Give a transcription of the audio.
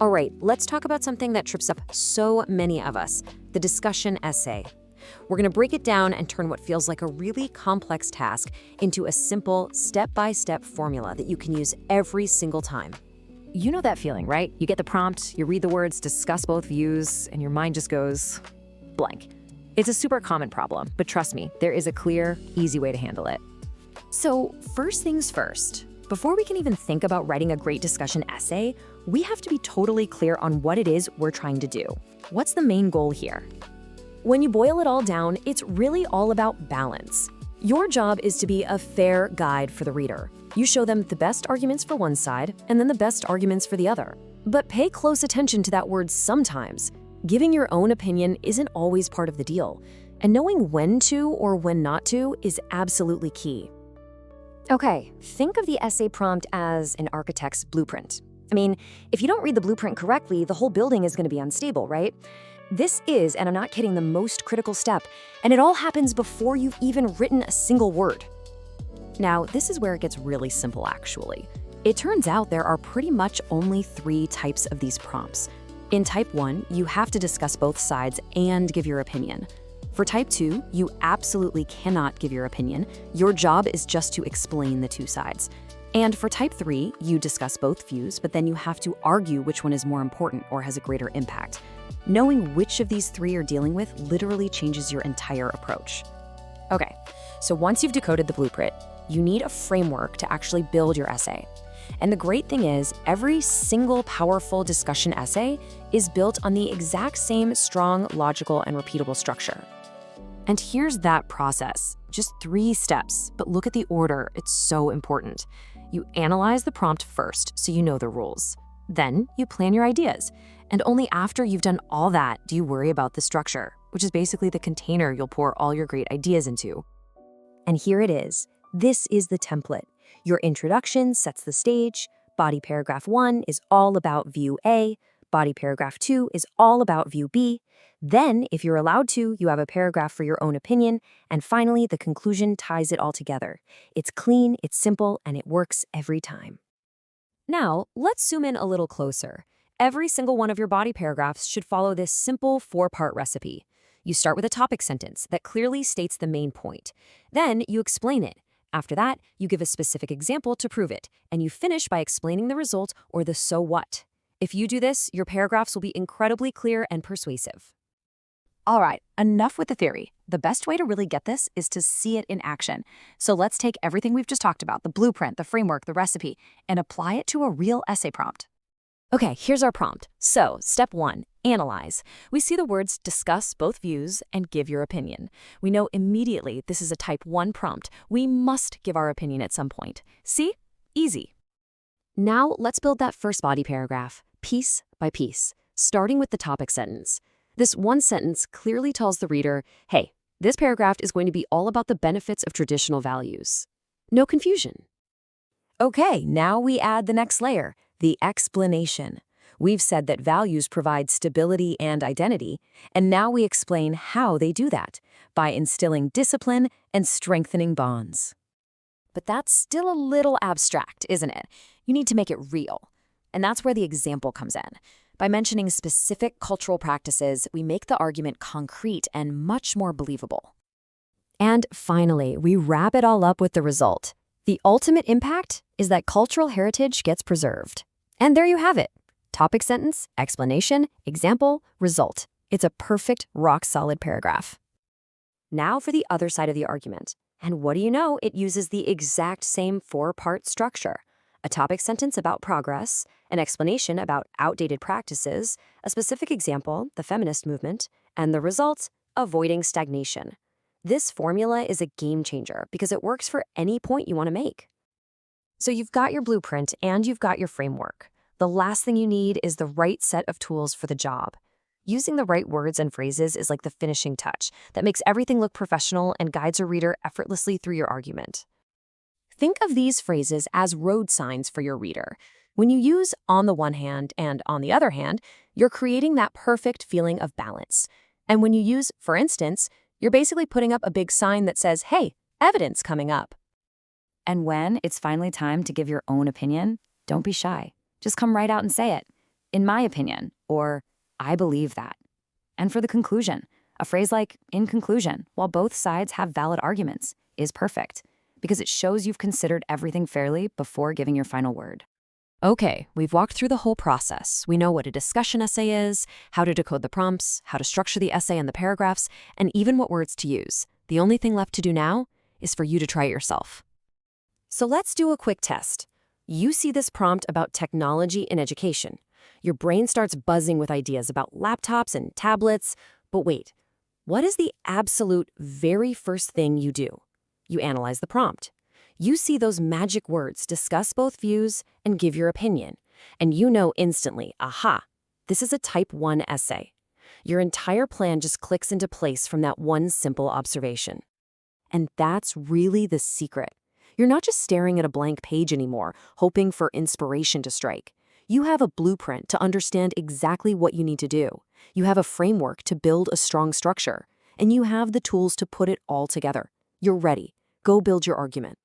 All right, let's talk about something that trips up so many of us, the discussion essay. We're going to break it down and turn what feels like a really complex task into a simple, step-by-step formula that you can use every single time. You know that feeling, right? You get the prompt, you read the words, discuss both views, and your mind just goes blank. It's a super common problem, but trust me, there is a clear, easy way to handle it. So, first things first, before we can even think about writing a great discussion essay, we have to be totally clear on what it is we're trying to do. What's the main goal here? When you boil it all down, it's really all about balance. Your job is to be a fair guide for the reader. You show them the best arguments for one side and then the best arguments for the other. But pay close attention to that word sometimes. Giving your own opinion isn't always part of the deal, and knowing when to or when not to is absolutely key. Okay, think of the essay prompt as an architect's blueprint. I mean, if you don't read the blueprint correctly, the whole building is going to be unstable, right? This is, and I'm not kidding, the most critical step, and it all happens before you've even written a single word. Now, this is where it gets really simple, actually. It turns out there are pretty much only 3 types of these prompts. In type 1, you have to discuss both sides and give your opinion. For type 2, you absolutely cannot give your opinion. Your job is just to explain the 2 sides. And for type 3, you discuss both views, but then you have to argue which one is more important or has a greater impact. Knowing which of these 3 you're dealing with literally changes your entire approach. Okay, so once you've decoded the blueprint, you need a framework to actually build your essay. And the great thing is, every single powerful discussion essay is built on the exact same strong, logical, and repeatable structure. And here's that process. Just 3 steps, but look at the order. It's so important. You analyze the prompt first, so you know the rules. Then you plan your ideas. And only after you've done all that do you worry about the structure, which is basically the container you'll pour all your great ideas into. And here it is. This is the template. Your introduction sets the stage. Body paragraph 1 is all about view A. Body paragraph 2 is all about view B. Then, if you're allowed to, you have a paragraph for your own opinion. And finally, the conclusion ties it all together. It's clean, it's simple, and it works every time. Now, let's zoom in a little closer. Every single one of your body paragraphs should follow this simple 4-part recipe. You start with a topic sentence that clearly states the main point. Then you explain it. After that, you give a specific example to prove it, and you finish by explaining the result or the so what. If you do this, your paragraphs will be incredibly clear and persuasive. All right, enough with the theory. The best way to really get this is to see it in action. So let's take everything we've just talked about, the blueprint, the framework, the recipe, and apply it to a real essay prompt. Okay, here's our prompt. So, step 1, analyze. We see the words discuss both views and give your opinion. We know immediately this is a type 1 prompt. We must give our opinion at some point. See? Easy. Now, let's build that first body paragraph, piece by piece, starting with the topic sentence. This one sentence clearly tells the reader, hey, this paragraph is going to be all about the benefits of traditional values. No confusion. Okay, now we add the next layer, the explanation. We've said that values provide stability and identity, and now we explain how they do that, by instilling discipline and strengthening bonds. But that's still a little abstract, isn't it? You need to make it real. And that's where the example comes in. By mentioning specific cultural practices, we make the argument concrete and much more believable. And finally, we wrap it all up with the result. The ultimate impact is that cultural heritage gets preserved. And there you have it. Topic sentence, explanation, example, result. It's a perfect, rock-solid paragraph. Now for the other side of the argument. And what do you know? It uses the exact same 4-part structure. A topic sentence about progress, an explanation about outdated practices, a specific example, the feminist movement, and the result, avoiding stagnation. This formula is a game changer because it works for any point you want to make. So you've got your blueprint and you've got your framework. The last thing you need is the right set of tools for the job. Using the right words and phrases is like the finishing touch that makes everything look professional and guides a reader effortlessly through your argument. Think of these phrases as road signs for your reader. When you use on the one hand and on the other hand, you're creating that perfect feeling of balance. And when you use for instance, you're basically putting up a big sign that says, hey, evidence coming up. And when it's finally time to give your own opinion, don't be shy. Just come right out and say it. in my opinion, or I believe that. And for the conclusion, a phrase like in conclusion, while both sides have valid arguments, is perfect because it shows you've considered everything fairly before giving your final word. Okay, we've walked through the whole process. We know what a discussion essay is, how to decode the prompts, how to structure the essay and the paragraphs, and even what words to use. The only thing left to do now is for you to try it yourself. So let's do a quick test. You see this prompt about technology in education. Your brain starts buzzing with ideas about laptops and tablets. But wait, what is the absolute very first thing you do? You analyze the prompt. You see those magic words, discuss both views, and give your opinion. And you know instantly, aha, this is a type 1 essay. Your entire plan just clicks into place from that one simple observation. And that's really the secret. You're not just staring at a blank page anymore, hoping for inspiration to strike. You have a blueprint to understand exactly what you need to do. You have a framework to build a strong structure. And you have the tools to put it all together. You're ready. Go build your argument.